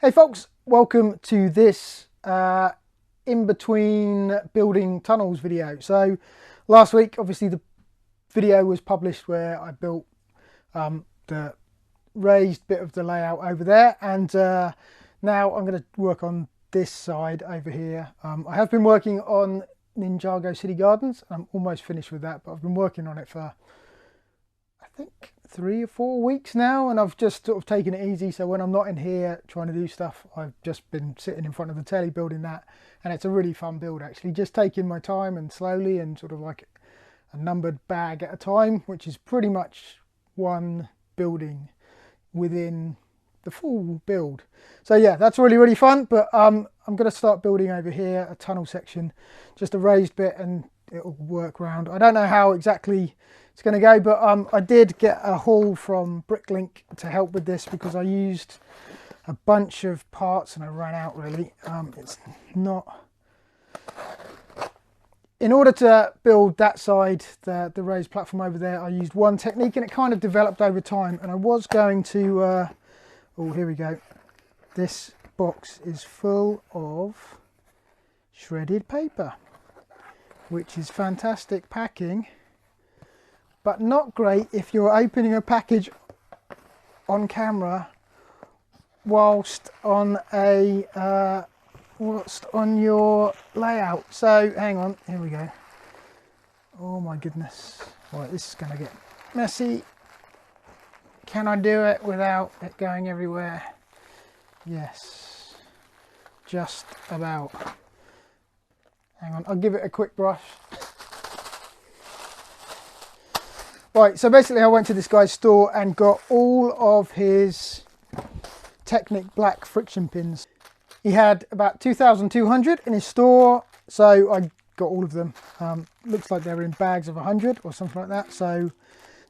Hey folks, welcome to this in between building tunnels video. So last week obviously the video was published where I built the raised bit of the layout over there, and now I'm going to work on this side over here. I have been working on Ninjago City Gardens. I'm almost finished with that, but I've been working on it for I think 3 or 4 weeks now, and I've just sort of taken it easy. So when I'm not in here trying to do stuff, I've just been sitting in front of the telly building that, and it's a really fun build actually, just taking my time and slowly and sort of like a numbered bag at a time, which is pretty much one building within the full build. So yeah, that's really fun. But I'm going to start building over here a tunnel section, just a raised bit, and it'll work around. I don't know how exactly it's going to go, but I did get a haul from Bricklink to help with this because I used a bunch of parts and I ran out really. It's not... In order to build that side, the raised platform over there, I used one technique and it kind of developed over time. And I was going to... oh, here we go. This box is full of shredded paper, which is fantastic packing, but not great if you're opening a package on camera whilst on your layout. So hang on, here we go. Oh my goodness. Right, this is going to get messy. Can I do it without it going everywhere? Yes, just about. Hang on, I'll give it a quick brush. Right, so basically I went to this guy's store and got all of his Technic black friction pins. He had about 2,200 in his store, so I got all of them. Looks like they're in bags of 100 or something like that, so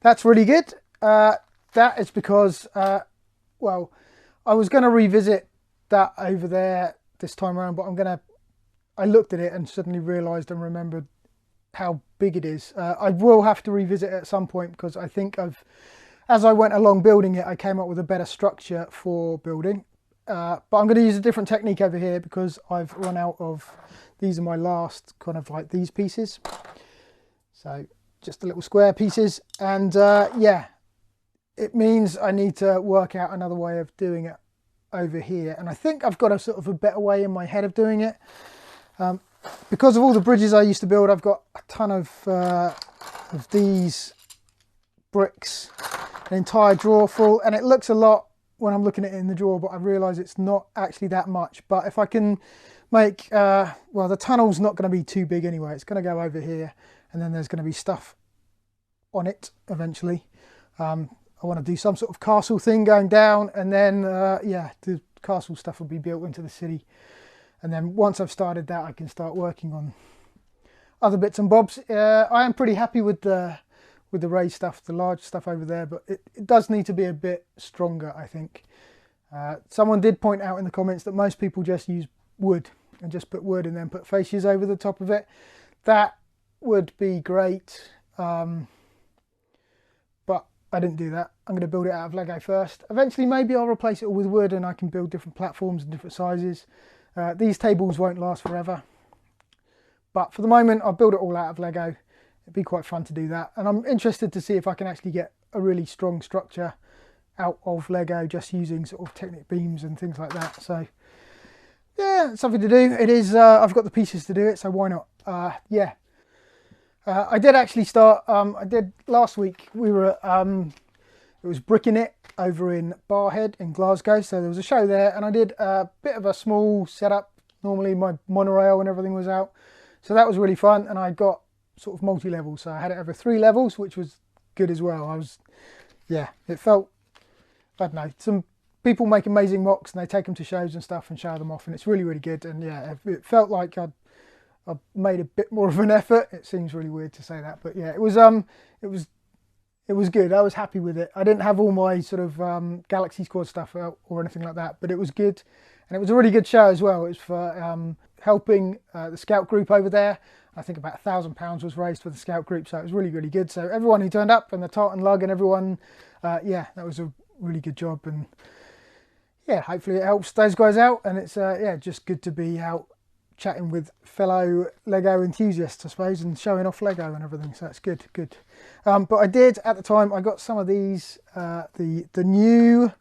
that's really good. That is because, well, I was going to revisit that over there this time around, but I looked at it and suddenly realised and remembered how big it is. I will have to revisit it at some point because I think as I went along building it, I came up with a better structure for building. But I'm going to use a different technique over here because I've run out of, these are my last kind of like these pieces. So just the little square pieces, and yeah, it means I need to work out another way of doing it over here. And I think I've got a sort of a better way in my head of doing it. Because of all the bridges I used to build, I've got a ton of these bricks, an entire drawer full, and it looks a lot when I'm looking at it in the drawer, but I realise it's not actually that much. But if I can make, well, the tunnel's not going to be too big anyway. It's going to go over here, and then there's going to be stuff on it eventually. I want to do some sort of castle thing going down, and then, yeah, the castle stuff will be built into the city. And then once I've started that, I can start working on other bits and bobs. I am pretty happy with the raised stuff, the large stuff over there, but it does need to be a bit stronger, I think. Someone did point out in the comments that most people just use wood and just put wood and then put fascias over the top of it. That would be great, but I didn't do that. I'm going to build it out of Lego first. Eventually maybe I'll replace it all with wood and I can build different platforms and different sizes. These tables won't last forever, but for the moment I'll build it all out of Lego. It'd be quite fun to do that, and I'm interested to see if I can actually get a really strong structure out of Lego just using sort of Technic beams and things like that. So yeah, it's something to do. It is, I've got the pieces to do it, so why not? Yeah. I did actually start, I did last week, we were at, it was Brickin It over in Barrhead in Glasgow, so there was a show there, and I did a bit of a small setup. Normally my monorail and everything was out, so that was really fun, and I got sort of multi-level, so I had it over 3 levels, which was good as well. Yeah, it felt, I don't know, some people make amazing mocks and they take them to shows and stuff and show them off, and it's really good. And yeah, it felt like I'd made a bit more of an effort. It seems really weird to say that, but yeah, it was good. I was happy with it. I didn't have all my sort of Galaxy Squad stuff out or anything like that, but it was good, and it was a really good show as well. It was for helping the scout group over there. I think about £1,000 was raised for the scout group, so it was really good. So everyone who turned up, and the Tartan Lug and everyone, yeah, that was a really good job. And yeah, hopefully it helps those guys out, and it's yeah, just good to be out chatting with fellow Lego enthusiasts, I suppose, and showing off Lego and everything. So that's good, good. But I did at the time. I got some of these, the new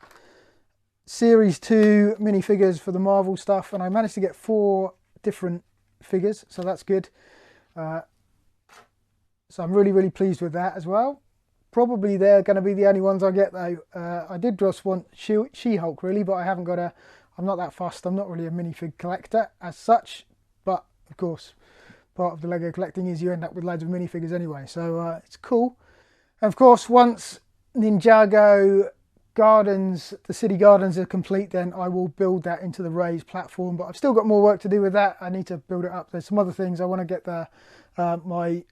Series 2 minifigures for the Marvel stuff, and I managed to get 4 different figures, so that's good. So I'm really, really pleased with that as well. Probably they're going to be the only ones I get though. I did just want She-Hulk really, but I haven't got a, I'm not that fussed. I'm not really a minifig collector as such, but of course part of the Lego collecting is you end up with loads of minifigures anyway, so it's cool. And of course once Ninjago Gardens, the city gardens are complete, then I will build that into the raised platform, but I've still got more work to do with that. I need to build it up. There's some other things I want to get the my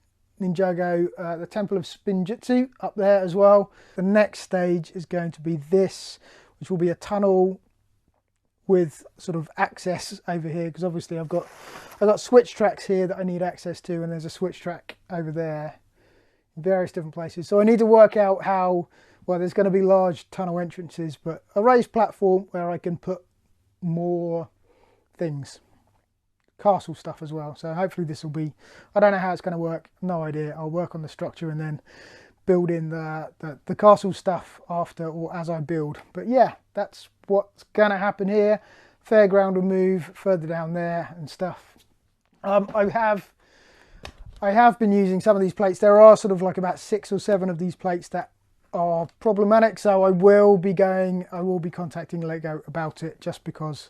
Ninjago, the Temple of Spinjitzu up there as well. The next stage is going to be this, which will be a tunnel with sort of access over here, because obviously I've got switch tracks here that I need access to, and there's a switch track over there in various different places. So I need to work out how, well, there's going to be large tunnel entrances, but a raised platform where I can put more things, castle stuff as well. So hopefully this will be, I don't know how it's going to work, no idea. I'll work on the structure and then build in the castle stuff after or as I build. But yeah, that's what's going to happen here. Fairground will move further down there and stuff. I have been using some of these plates. There are sort of like about 6 or 7 of these plates that are problematic, so I will be contacting Lego about it, just because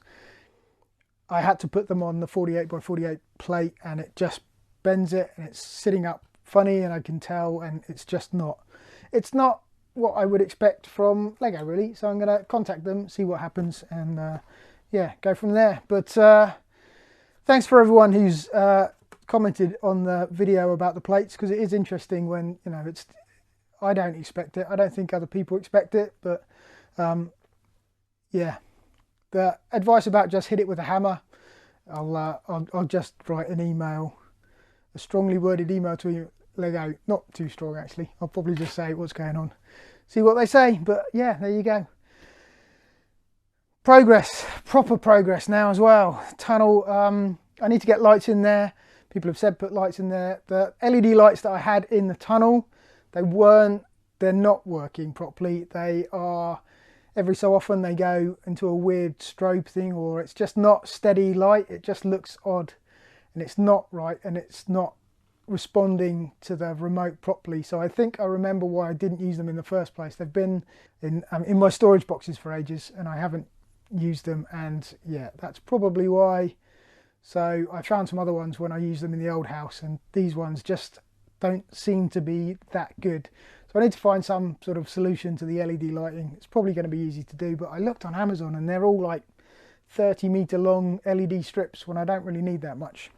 I had to put them on the 48 by 48 plate and it just bends it, and it's sitting up funny, and I can tell, and it's just not, it's not what I would expect from Lego really. So I'm going to contact them, see what happens, and yeah, go from there. But thanks for everyone who's commented on the video about the plates, because it is interesting when, you know, it's, I don't expect it. I don't think other people expect it, but yeah, the advice about just hit it with a hammer, I'll just write an email, a strongly worded email to Lego, not too strong actually. I'll probably just say what's going on, see what they say. But yeah, there you go. Progress, proper progress now as well. Tunnel, I need to get lights in there. People have said put lights in there. The LED lights that I had in the tunnel, they're not working properly. They are, every so often they go into a weird strobe thing, or it's just not steady light. It just looks odd and it's not right, and it's not responding to the remote properly. So I think I remember why I didn't use them in the first place. They've been in my storage boxes for ages and I haven't used them, and yeah, that's probably why. So I found some other ones when I used them in the old house, and these ones just don't seem to be that good. So I need to find some sort of solution to the LED lighting. It's probably going to be easy to do, but I looked on Amazon and they're all like 30-meter long LED strips when I don't really need that much.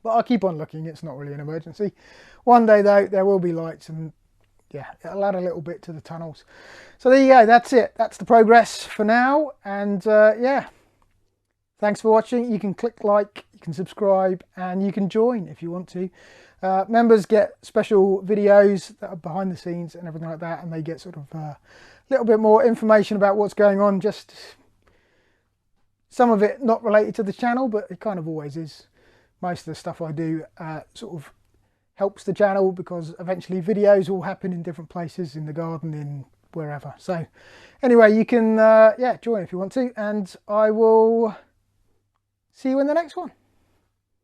But I'll keep on looking. It's not really an emergency. One day though, there will be lights, and yeah, it'll add a little bit to the tunnels. So there you go. That's it. That's the progress for now. And yeah, thanks for watching. You can click like, you can subscribe, and you can join if you want to. Members get special videos that are behind the scenes and everything like that, and they get sort of a little bit more information about what's going on. Just some of it not related to the channel, but it kind of always is. Most of the stuff I do sort of helps the channel, because eventually videos will happen in different places, in the garden, in wherever. So anyway, you can yeah, join if you want to, and I will see you in the next one.